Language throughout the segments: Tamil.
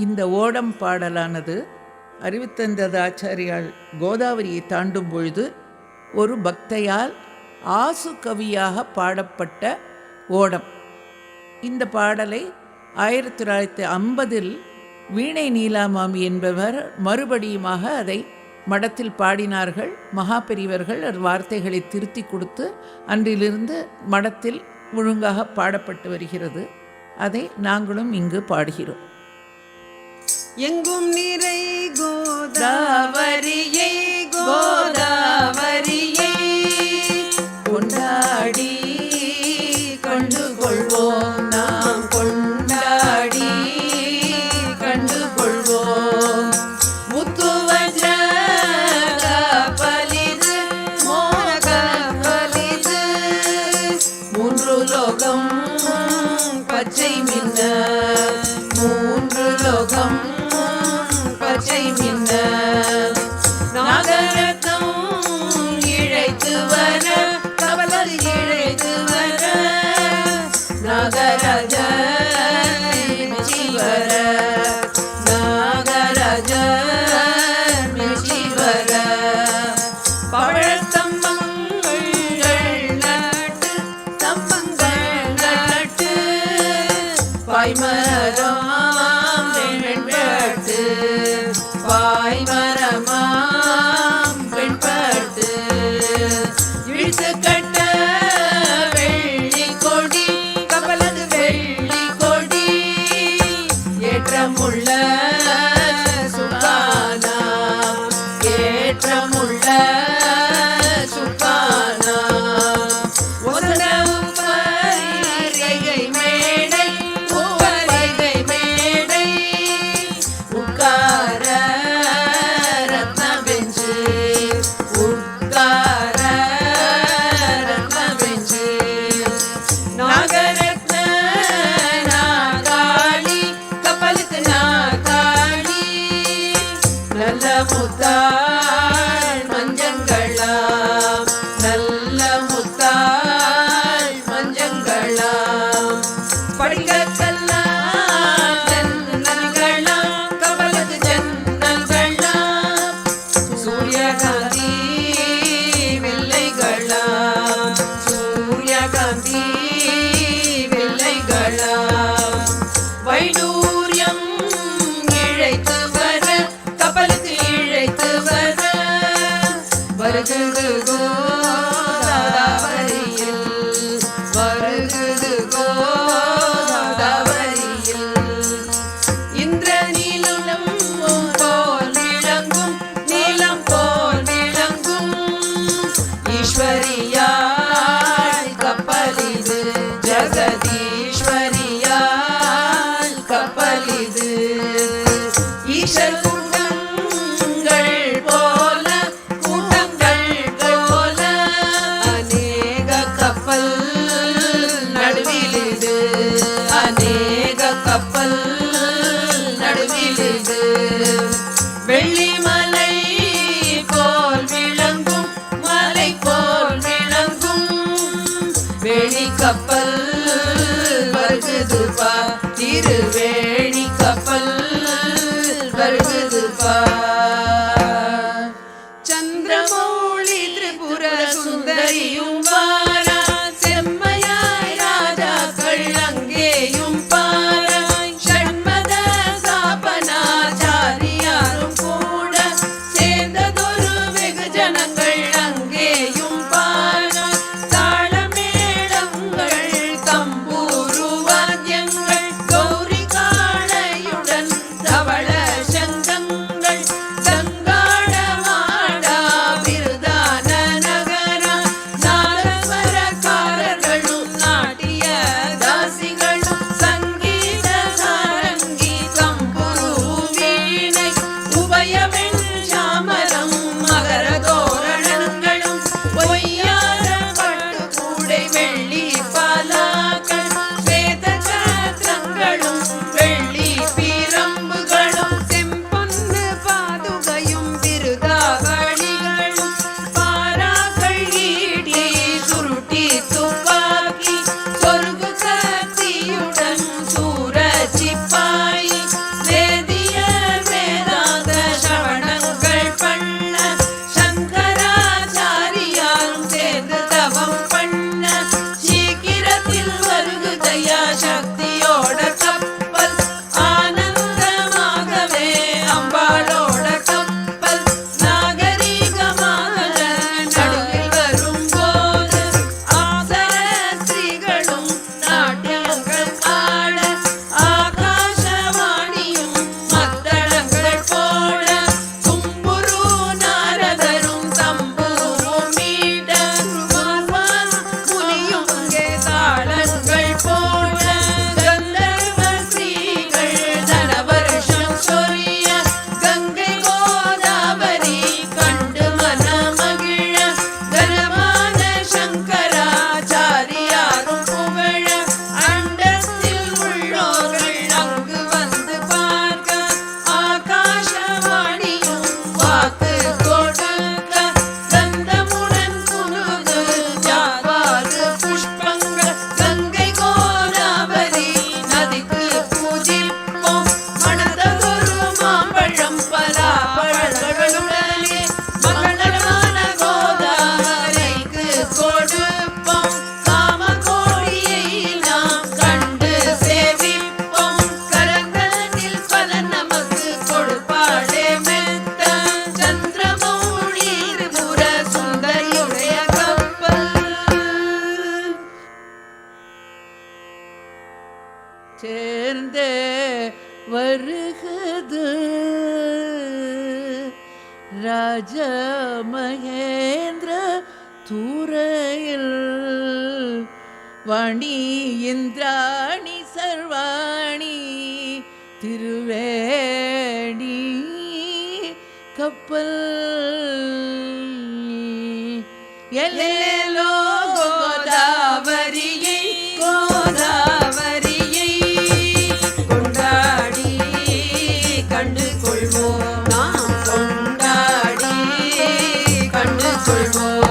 இந்த ஓடம் பாடலானது அறிவுத்தந்தது ஆச்சாரியால் கோதாவரியை தாண்டும் பொழுது ஒரு பக்தையால் ஆசு கவியாக பாடப்பட்ட ஓடம். இந்த பாடலை 1950 வீணை நீலாமாமி என்பவர் மறுபடியுமாக அதை மடத்தில் பாடினார்கள். மகாபெரிவர்கள் வார்த்தைகளை திருத்தி கொடுத்து அன்றிலிருந்து மடத்தில் ஒழுங்காக பாடப்பட்டு வருகிறது. அதை நாங்களும் இங்கு பாடுகிறோம். எங்கும் நிறை கோதாவரியை கோதாவரியை கொண்டாடி கண்டு கொள்வோம், நாம் கொண்டாடி கண்டு கொள்வோம். முத்துவஜ கப்பலிது மோன கப்பலிது, மூன்று லோகம் பச்சை மின்ன, மூன்று லோகம் பச்சை மின்ன. நாகரத்னம் இழைத்து வர, கவலர் இழைத்து வர, நாகராஜ மெச்சி வர, நாகராஜ மெச்சி வர. பழஸ்தம்பங்கள் நட்டு, ஸ்தம்பங்கள் நட்டு, பாய்மரம் பெண்பட்டு, பாய்மரமாம் பெண்பட்டு. இழுத்து கட்ட வெள்ளி கொடி, கப்பலது வெள்ளி கொடி, ஏற்றமுள்ள சுக்கானா, ஏற்றமுள்ள சுக்கானா. ஒசனம் பரிகை மேடை, உவரிகை மேடை, உட்கார ரத்ன பெஞ்சு, உட்கார ரத்ன பெஞ்சு. நாகரத்ன நாகாளி, கப்பலுக்கு நாகாளி, வருகுது ராஜ மகேந்திர தூரையில் வாணி இந்திராணி சர்வாணி திருவேணி கப்பல் எல்லேலோ கோதாவரியை கோதாவரியை கொண்டாடி கண்டு கொள்வோம் நாம் கொண்டாடி கண்டு கொள்வோம்.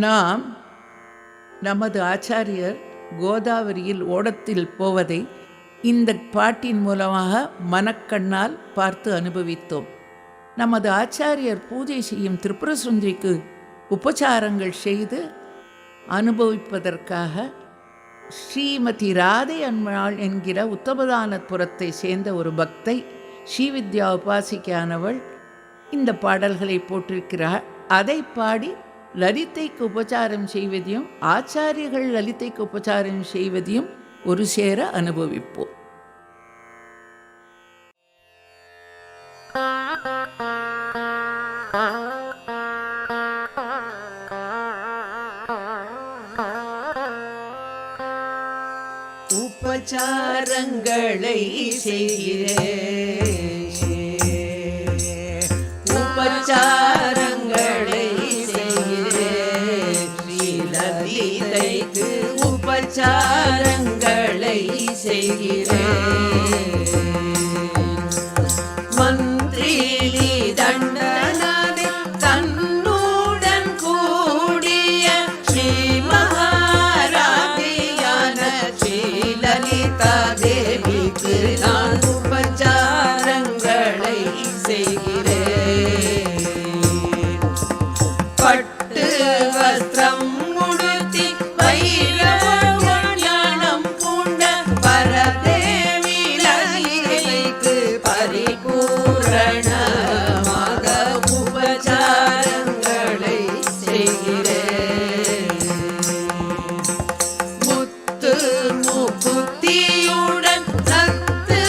நாம் நமது ஆச்சாரியர் கோதாவரியில் ஓடத்தில் போவதை இந்த பாட்டின் மூலமாக மனக்கண்ணால் பார்த்து அனுபவித்தோம். நமது ஆச்சாரியர் பூஜை செய்யும் திரிபுர சுந்தரிக்கு உபச்சாரங்கள் செய்து அனுபவிப்பதற்காக ஸ்ரீமதி ராதை அம்மாள் என்கிற உத்தமதானபுரத்தை சேர்ந்த ஒரு பக்தை ஸ்ரீவித்யா உபாசிக்கானவள் இந்த பாடல்களை போட்டிருக்கிறார். அதை பாடி லலிதைக்கு உபச்சாரம் செய்வதையும் ஆச்சாரியர்கள் லலிதைக்கு உபச்சாரம் செய்வதையும் ஒரு சேர அனுபவிப்போம். உபச்சாரங்களை செய்கிறேன், உபச்சாரங்களை செய்கிறேன், ஸ்ரீலலிதைக்கு உபச்சாரங்களை செய்கிறேன். மந்திரி தண்டனாதி தன்னுடன் கூடிய ஸ்ரீ மகாராணியான ஸ்ரீலலிதா தேவிக்கு நான் உபச்சாரங்களை செய்கிறேன். பட்டு வஸ்திரம் உடுத்தி வைரஞானம் பூண்ட பரதேவி லலிதைக்கு பரிபூரணமாக உபச்சாரங்களை செய்கிறேன். முத்து முக்குத்தியுடன் சத்து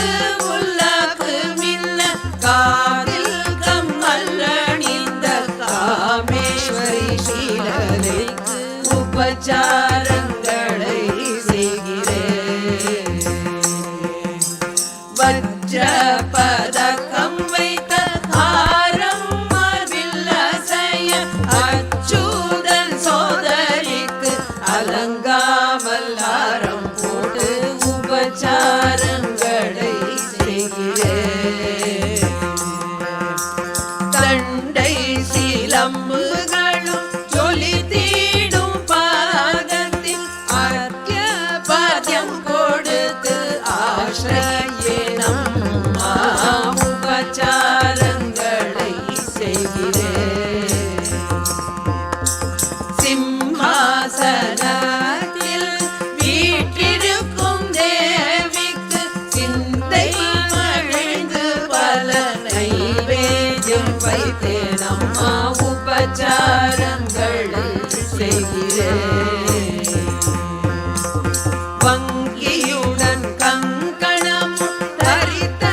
உல்லாக்கு மின்ன காதில் கம்மல் அணிந்த காமேஸ்வரி ஸ்ரீலலிதைக்கு உபச்சாரங்களை செய்கிறேன். வஜ்ர பதக்கம் வைத்த ஆரம் மார்பில் அசைய அச்சுதன் சோதரிக்கு அலங்காமல் ஆரம் போட்டு உபச்சாரங்களை செய்கிறேன். தண்டை சிலம்புகளும் ஜொலித்திடும் பாதத்தில் அர்க்ய பாத்தியம் கொடுத்து ஆශ්‍රயேனம் உபச்சாரங்களை செய்கிறேன். சிம்மாசனத்தில் வீற்றிருக்கும் தேவிக்கு சிந்தை மகிழ்ந்து பல நைவேத்தியம் வைத்தேன் அம்மா உபச்சாரங்களை செய்கிறேன். வங்கியுடன் கங்கணம் தரித்த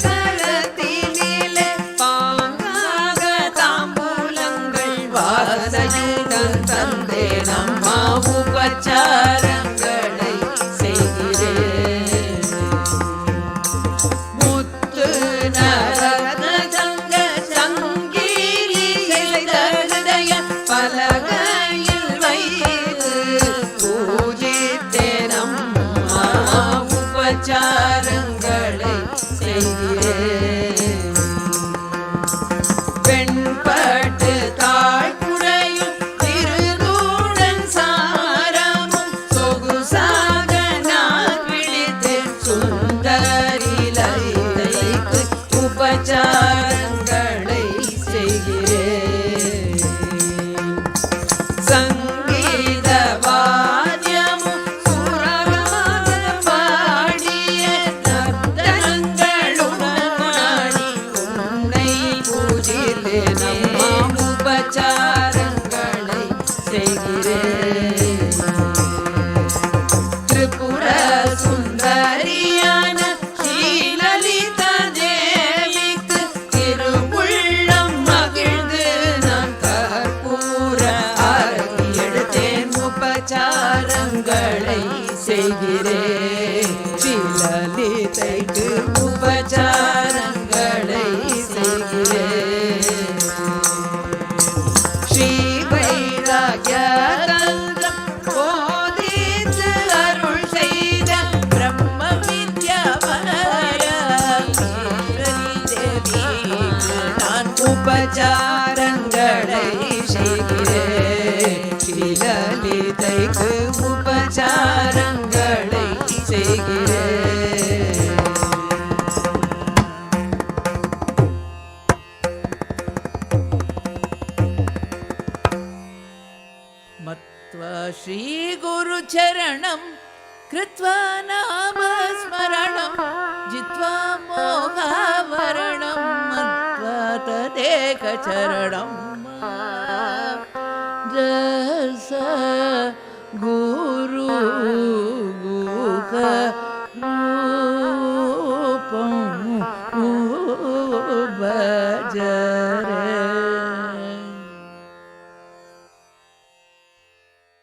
கரத்தினிலே பாங்காக தாம்பூலங்கள் வாசனைகள் தந்தேன் அம்மா உபச்சாரங்களை செய்கிறேன். முத்து நரத்ன சங்க சங்கீரி செய்த ஹிருதய பலகையில் வைத்து பூஜித்தேன் அம்மா உபச்சாரங்களை செய்கிறேன். வெண்பட்டு தாழ்குறையும் திருதூடன் சாரமும் சொகுசாக நான் பிடித்தேன் சுந்தரி லலிதைக்கு உபச்சாரங்களை செய்கிறேன். சங்கீத வாத்தியமும் சுரராக பாடிய செய்கிறேன் ஸ்ரீலலிதைக்கு உபச்சாரங்களை செய்கிறேன் ஸ்ரீ வைராகிய தந்திரம் போதித்து அருள் செய்த பிரம்ம வித்யாவரீஸ்வரி தேவிக்கு நான் உபச்சாரங்களை செய்கிறேன் ஸ்ரீலலிதைக்கு உபச்சாரங்களை செய்கிறேன் மத்வா ஸ்ரீ குரு சரணம் கிருத்வா நாம ஸ்மரணம் ஜித்வா மோகாவரணம் மத்வா ததேக சரணம்